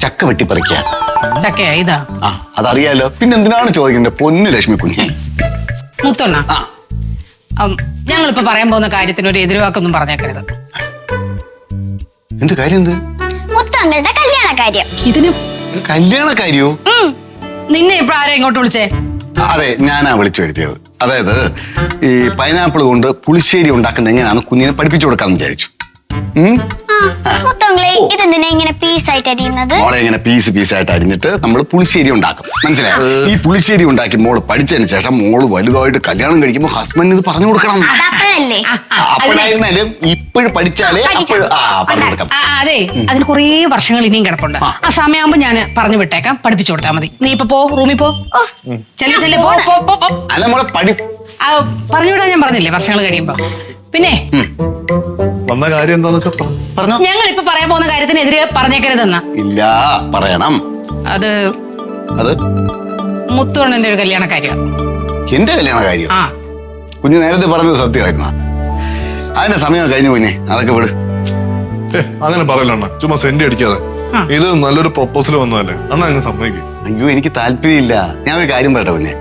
ചക്ക വെട്ടിപ്പറിക്കാ. ചക്കയാ ഇതാ? ആ അതറിയാലോ, പിന്നെ എന്തിനാണ് ചോദിക്കുന്നത് പൊന്നു ലക്ഷ്മി കുഞ്ഞെ. മുത്തൊണ്ണ, ഞങ്ങളിപ്പോ പറയാൻ പോകുന്ന കാര്യത്തിന് ഒരു എതിർവാക്കൊന്നും പറഞ്ഞേക്കരുത്. എന്ത് കാര്യം? എന്ത് മുത്തങ്ങളുടെ കല്യാണ കാര്യം? ഇതിന് കല്യാണ കാര്യോ? നിന്നെ ഇപ്പൊ ആരാ ഇങ്ങോട്ട് വിളിച്ചേ? അതെ, ഞാനാ വിളിച്ചു വരുത്തിയത്. അതായത് ഈ പൈനാപ്പിൾ കൊണ്ട് പുളിശ്ശേരി ഉണ്ടാക്കുന്ന എങ്ങനെയാണെന്ന് കുഞ്ഞിനെ പഠിപ്പിച്ചു കൊടുക്കാന്ന് വിചാരിച്ചു. മുത്തങ്ങളെ ഇതെന്തിനാ ഇങ്ങനെ പീസായിട്ട് അരിയുന്നത്? മോളെ ഇങ്ങനെ പീസായിട്ട് അരിഞ്ഞിട്ട് നമ്മൾ പുളിശ്ശേരി ഉണ്ടാക്കും, മനസ്സിലായോ? ഈ പുളിശ്ശേരി ഉണ്ടാക്കി മോള് പഠിച്ചതിന് ശേഷം മോള് വലുതായിട്ട് കല്യാണം കഴിക്കുമ്പോ ഹസ്ബൻഡിന് ഇത് പറഞ്ഞു കൊടുക്കണം. അപ്പോഴായിരുന്നാലും ഇപ്പോഴും പഠിച്ചാലേ പറഞ്ഞു കൊടുക്കാം. അതെ, അതിന് കുറേ വർഷങ്ങൾ ഇനിയും കിടപ്പുണ്ട്. ആ സമയമാകുമ്പോ ഞാൻ പറഞ്ഞു വിട്ടേക്കാം, പഠിപ്പിച്ചു കൊടുത്താൽ മതി. നീ ഇപ്പൊ പോ, റൂമിൽ പോ. അല്ല മോളെ പറഞ്ഞു വിടാൻ ഞാൻ പറഞ്ഞില്ലേ, വർഷങ്ങൾ കഴിയുമ്പോ. പിന്നെ വന്ന കാര്യം എന്താന്ന് വെച്ചാ പറഞ്ഞോ. ഞങ്ങൾ ഇപ്പൊ പറയാൻ പോകുന്ന കാര്യത്തിനെതിരെ പറഞ്ഞേക്കരുതെന്നാ. ഇല്ല, പറയണം. അത് മുത്തുവണ്ണന്റെ ഒരു കല്യാണ കാര്യം. എന്റെ കല്യാണ കാര്യം? കുഞ്ഞ് നേരത്തെ പറഞ്ഞത് സത്യമായിരുന്ന? അതിന്റെ സമയം കഴിഞ്ഞു കുഞ്ഞെ, അതൊക്കെ വിട്. അങ്ങനെ പറയലണ്ണ, ചുമ്മാ സെന്റ് അടിക്കാതെ. ഇത് നല്ലൊരു പ്രൊപ്പോസൽ വന്നതല്ലേ അണ്ണ, അങ്ങ് സമ്മതിക്കും. അയ്യോ, എനിക്ക് താല്പര്യമില്ല. ഞാൻ ഒരു കാര്യം പറയട്ടെ കുഞ്ഞെ,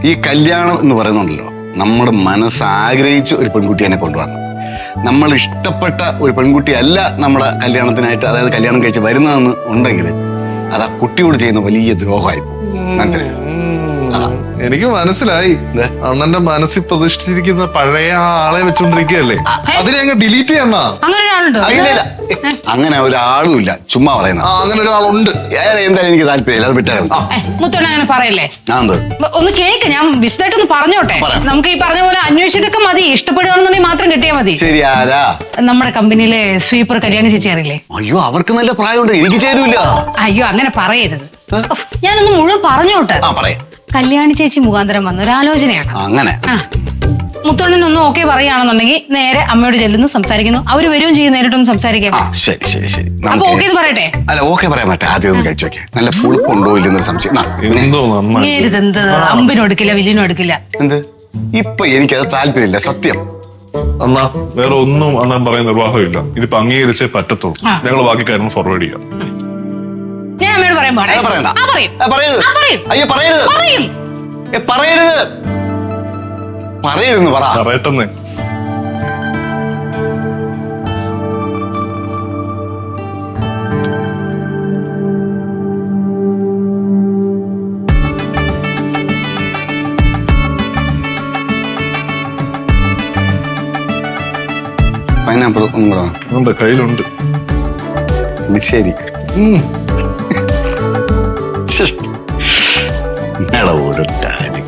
ഈ കല്യാണം എന്ന് പറയുന്നുണ്ടല്ലോ, നമ്മുടെ മനസ്സാഗ്രഹിച്ച് ഒരു പെൺകുട്ടിയെ കൊണ്ടുവരണം. നമ്മൾ ഇഷ്ടപ്പെട്ട ഒരു പെൺകുട്ടിയല്ല നമ്മുടെ കല്യാണത്തിനായിട്ട്, അതായത് കല്യാണം കഴിച്ച് വരുന്നതെന്ന് ഉണ്ടെങ്കിൽ അത് ആ കുട്ടിയോട് ചെയ്യുന്ന വലിയ ദ്രോഹമായി പോകും, മനസ്സിലായോ? എനിക്ക് മനസ്സിലായി. അണ്ണന്റെ മനസ്സിൽ പ്രതിഷ്ഠിച്ചിരിക്കുന്ന പഴയ ആളെ വെച്ചോണ്ടിരിക്കുകയല്ലേ, അതിനെ അങ്ങ് ഡിലീറ്റ് ചെയ്യണ. അങ്ങനെ ഒരാളും ഇല്ല, ചുമ്മാ പറയുന്ന. അങ്ങനെ ഒരാളുണ്ട്. എന്തായാലും എനിക്ക് താല്പര്യമില്ല, അത് വിട്ടായിരുന്നു. മുത്തോണ്ണ അങ്ങനെ പറയല്ലേ. ഒന്ന് കേക്ക്, ഞാൻ വിശദമായിട്ടൊന്ന് പറഞ്ഞോട്ടെ. നമുക്ക് ഈ പറഞ്ഞ പോലെ അന്വേഷിച്ചിട്ടൊക്കെ മതി, ഇഷ്ടപ്പെടുകയാണെന്നുണ്ടെങ്കിൽ മാത്രം കിട്ടിയാൽ മതി. ശരി, ആരാ? നമ്മുടെ കമ്പനിയിലെ സ്വീപ്പർ കല്യാണി ചേച്ചി അറിയില്ലേ? അയ്യോ, അവർക്ക് നല്ല പ്രായമുണ്ട്, എനിക്ക് ചേരൂല. അയ്യോ, അങ്ങനെ പറയരുത്. ഞാനൊന്ന് മുഴുവൻ പറഞ്ഞോട്ടെ. കല്യാണി ചേച്ചി മുഖാന്തരം വന്ന ഒരു ആലോചനയാണ്. അങ്ങനെ മുത്തോണ്ണനൊന്നും ഓക്കെ പറയുകയാണെന്നുണ്ടെങ്കിൽ നേരെ അമ്മയോട് ചെല്ലുന്നു, സംസാരിക്കുന്നു. അവര് വരികയും ചെയ്യും, നേരിട്ടൊന്ന് സംസാരിക്കാം. ശരി ശരി ശരി. അപ്പൊ ഓക്കെ എന്ന് പറയട്ടെ? അല്ല, ഓക്കെ പറയാൻ പറ്റേ, ആദ്യം ഒന്ന് കഴിച്ചു നോക്കിയാ. നല്ല പുളിപ്പുണ്ടോ ഇല്ലെന്നൊരു സംശയം. അമ്പിനും എടുക്കില്ല, വില്ലിനും എടുക്കില്ല. എന്ത്? ഇപ്പൊ എനിക്കത് താല്പര്യമില്ല, സത്യം. അണ്ണാ, വേറെ ഒന്നും അണ്ണൻ പറയുന്ന നിർവാഹമില്ല. ഇതിപ്പോ അംഗീകരിച്ചേ പറ്റത്തുള്ളൂ. ഞങ്ങൾ ബാക്കി കാര്യങ്ങൾ ഫോർവേഡ് ചെയ്യാം. ഞാൻ അമ്മയോട് പറയാൻ അയ്യോ, പറയരുത്. പറയരുത്, പറയരുതെന്ന് പറ. പറയട്ടെന്ന്. പൈനാപ്പിൾ ഒന്നും കൂടെ കയ്യിലുണ്ട്. ശരി. ഒരു കാര്യം.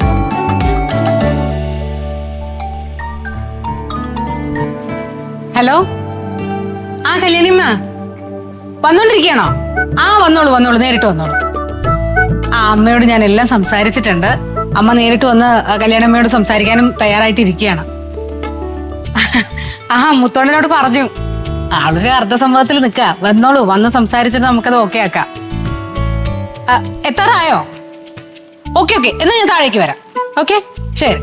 ഹലോ, കല്യാണിമ്മ വന്നോണ്ടിരിക്കണോ? വന്നോളൂ, നേരിട്ട് വന്നോളൂ. അമ്മയോട് ഞാൻ എല്ലാം സംസാരിച്ചിട്ടുണ്ട്. അമ്മ നേരിട്ട് വന്ന് കല്യാണമ്മയോട് സംസാരിക്കാനും തയ്യാറായിട്ടിരിക്കുകയാണ്. മുത്തോണ്ണനോട് പറഞ്ഞു, ആളൊരു അർദ്ധസംഭവത്തിൽ നിൽക്കുക. വന്നോളൂ, വന്ന് സംസാരിച്ചിട്ട് നമുക്കത് ഓക്കെ ആക്കാം. എത്താറായോ? ഓക്കെ, എന്നാ ഞാൻ താഴേക്ക് വരാം. ഓക്കെ, ശരി.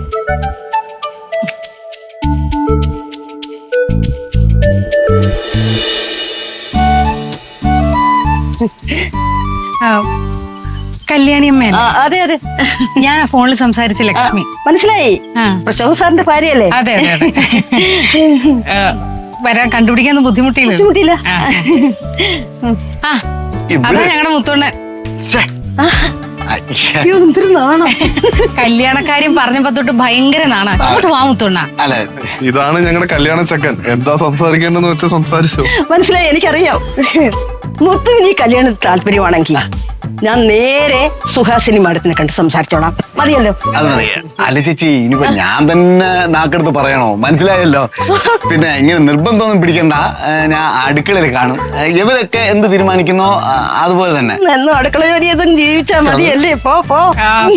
കല്യാണിയമ്മ? അതെ അതെ, ഞാൻ ഫോണിൽ സംസാരിച്ച ലക്ഷ്മി. മനസ്സിലായി, പ്രശോഭ സാറിന്റെ ഭാര്യയല്ലേ? അതെ അതെ. വരാൻ കണ്ടുപിടിക്കാൻ ബുദ്ധിമുട്ടില്ല. അതാ ഞങ്ങളുടെ മുത്തോണ്ണൻ. കല്യാണക്കാര്യം പറഞ്ഞപ്പോ തൊട്ട് ഭയങ്കര നാണ. അങ്ങോട്ട് വാ മുത്തോണ്ണ. ഇതാണ് ഞങ്ങളുടെ കല്യാണ ചക്കൻ. എന്താ സംസാരിക്കേണ്ടെന്ന് വെച്ചാൽ സംസാരിച്ചു. മനസ്സിലായി, എനിക്കറിയാം. മുത്തുവിന് ഈ കല്യാണത്തിന് താല്പര്യമാണെങ്കിൽ ഞാൻ നേരെ സുഹാസിനി മാഡത്തിനെ കണ്ട് സംസാരിച്ചോളാം. മതിയല്ലോ? അത് മതി. അല്ല ചേച്ചി, ഇനിയിപ്പോ ഞാൻ തന്നെ നാക്കെടുത്ത് പറയണോ? മനസ്സിലായല്ലോ. പിന്നെ ഇങ്ങനെ നിർബന്ധമൊന്നും പിടിക്കണ്ട, ഞാൻ അടുക്കളയിൽ കാണും. ഇവരൊക്കെ എന്ത് തീരുമാനിക്കുന്നോ അതുപോലെ തന്നെ. എന്നും അടുക്കള ജോലി ചെയ്തും ജീവിച്ചാ മതിയല്ലേ? പോ.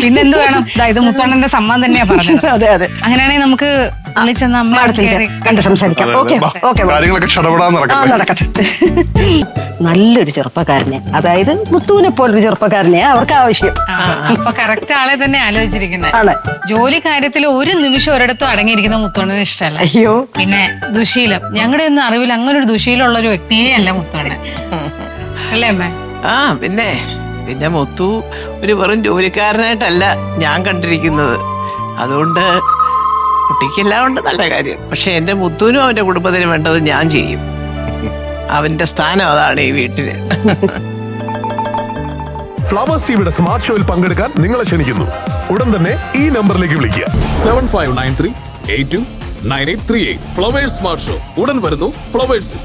പിന്നെന്ത് വേണം? ഇത് മുത്തോണ്ണന്റെ സമ്മതം തന്നെയാ പറഞ്ഞത്. അതെ അതെ. അങ്ങനെയാണെങ്കിൽ നമുക്ക് വിളിച്ചെന്ന് അമ്മ മാഡത്തിന് കയറി. കണ്ട് സംസാരിക്കാം. ഓക്കെ ബാ, ഓക്കെ കാര്യങ്ങളൊക്കെ ക്ഷണപ്പെടാൻ നടക്കട്ടെ. നടക്കട്ടെ. നല്ലൊരു ചെറുപ്പക്കാരനെ, അതായത് മുത്തുവിനെ പോലൊരു ചെറുപ്പക്കാരനെ അവർക്ക് ആവശ്യം. അപ്പൊ കറക്റ്റ് ആളെ തന്നെ ആലോചിച്ചിരിക്കുന്നത്. ആണ്. ജോലി കാര്യത്തിൽ ഒരു നിമിഷം ഒരിടത്തും അടങ്ങിയിരിക്കുന്ന മുത്തോണ്ണന് ഇഷ്ടമല്ല. അയ്യോ, പിന്നെ ദുശീലം, ഞങ്ങളുടെ ഒന്നും അറിവിൽ അങ്ങനെ ഒരു ദുശീലമുള്ള ഒരു വ്യക്തിയേ അല്ല മുത്തോണ്ണൻ. അല്ലേ അമ്മേ? ആ പിന്നെ പിന്നെ മുത്തു ഒരു വെറും ജോലിക്കാരനായിട്ടല്ല ഞാൻ കണ്ടിരിക്കുന്നത്. അതുകൊണ്ട് കുട്ടിക്കെല്ലാം ഉണ്ട് നല്ല കാര്യം. പക്ഷെ എന്റെ മുത്തുവിനും അവന്റെ കുടുംബത്തിനും വേണ്ടത് ഞാൻ ചെയ്യും. അവന്റെ സ്ഥാനം അതാണ് ഈ വീട്ടില്. ഫ്ലവേഴ്സ് ടിവിയുടെ സ്മാർട്ട് ഷോയിൽ പങ്കെടുക്കാൻ നിങ്ങളെ ക്ഷണിക്കുന്നു. ഉടൻ തന്നെ ഈ നമ്പറിലേക്ക് വിളിക്കുക. 7593829838. ഫ്ലവേഴ്സ് സ്മാർട്ട് ഷോ ഉടൻ വരുന്നു ഫ്ലവേഴ്സ്.